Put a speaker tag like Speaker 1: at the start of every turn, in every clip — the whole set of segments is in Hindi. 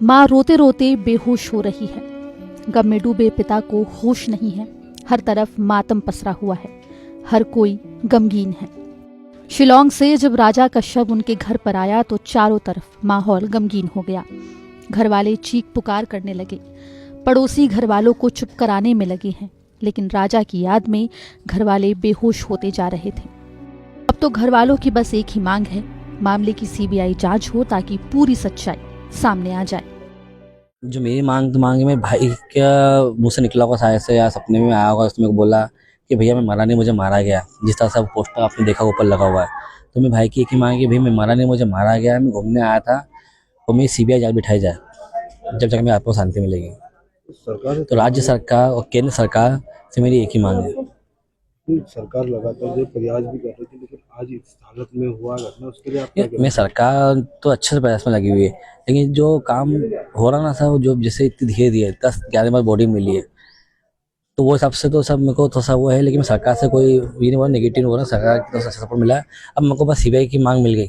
Speaker 1: माँ रोते रोते बेहोश हो रही है। गम में डूबे पिता को होश नहीं है। हर तरफ मातम पसरा हुआ है। हर कोई गमगीन है। शिलांग से जब राजा का शव उनके घर पर आया तो चारों तरफ माहौल गमगीन हो गया। घर वाले चीख पुकार करने लगे। पड़ोसी घर वालों को चुप कराने में लगे हैं, लेकिन राजा की याद में घर वाले बेहोश होते जा रहे थे। अब तो घर वालों की बस एक ही मांग है, मामले की सीबीआई जांच हो ताकि पूरी सच्चाई सामने आ जाए।
Speaker 2: जो मेरी मांग मेरे भाई का मुंह से निकला होगा शायद से, या सपने में आया होगा, उसने मेरे को बोला कि भैया मैं मरा नहीं, मुझे मारा गया। जिस तरह से पोस्टर आपने देखा ऊपर लगा हुआ है, तो मेरे भाई की एक ही मांग है कि भैया मैं मरा नहीं, मुझे मारा गया, मैं घूमने आया था और मेरी सीबीआई जांच बिठाई जाए, जब तक मेरी आत्मा को शांति मिलेगी। तो राज्य सरकार और केंद्र सरकार से मेरी एक ही मांग है।
Speaker 3: सरकार लगातार जो प्रयास भी कर रही थी, लेकिन आज इस हालत में हुआ घटना, उसके लिए आप क्या
Speaker 2: मैं सरकार तो अच्छे से प्रयास में लगी हुई है, लेकिन जो काम हो रहा ना सर, जो जैसे इतनी धीरे धीरे 10-11 बार बॉडी मिली है, तो वो हिसाब से तो सब मेरे को थोड़ा सा वो है। लेकिन सरकार से कोई ये नहीं बोला नेगेटिव हो रहा, सरकार की तरफ से सपोर्ट मिला है। अब मेरे को बस सीबीआई की मांग मिल गई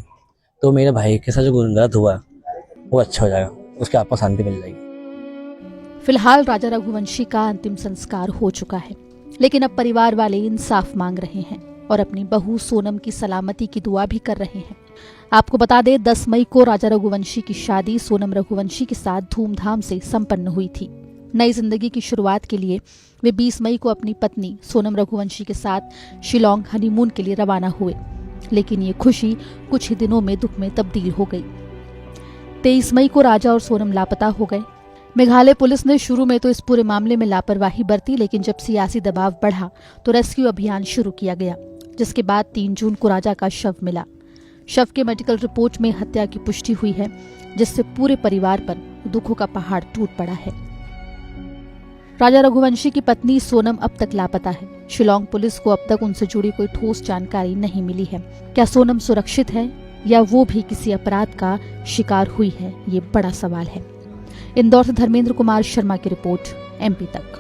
Speaker 2: तो मेरे भाई के साथ जो गलत हुआ वो अच्छा हो जाएगा, उसके आत्मा शांति मिल जाएगी।
Speaker 1: फिलहाल राजा रघुवंशी का अंतिम संस्कार हो चुका है, लेकिन अब परिवार वाले इंसाफ मांग रहे हैं और अपनी बहू सोनम की सलामती की दुआ भी कर रहे हैं। आपको बता दें, 10 मई को राजा रघुवंशी की शादी सोनम रघुवंशी के साथ धूमधाम से संपन्न हुई थी। नई जिंदगी की शुरुआत के लिए वे 20 मई को अपनी पत्नी सोनम रघुवंशी के साथ शिलांग हनीमून के लिए रवाना हुए, लेकिन ये खुशी कुछ ही दिनों में दुख में तब्दील हो गई। 23 मई को राजा और सोनम लापता हो गए। मेघालय पुलिस ने शुरू में तो इस पूरे मामले में लापरवाही बरती, लेकिन जब सियासी दबाव बढ़ा तो रेस्क्यू अभियान शुरू किया गया, जिसके बाद 3 जून को राजा का शव मिला। शव के मेडिकल रिपोर्ट में हत्या की पुष्टि हुई है, जिससे पूरे परिवार पर दुखों का पहाड़ टूट पड़ा है। राजा रघुवंशी की पत्नी सोनम अब तक लापता है। शिलांग पुलिस को अब तक उनसे जुड़ी कोई ठोस जानकारी नहीं मिली है। क्या सोनम सुरक्षित है या वो भी किसी अपराध का शिकार हुई है, ये बड़ा सवाल है। इंदौर से धर्मेंद्र कुमार शर्मा की रिपोर्ट, MP तक।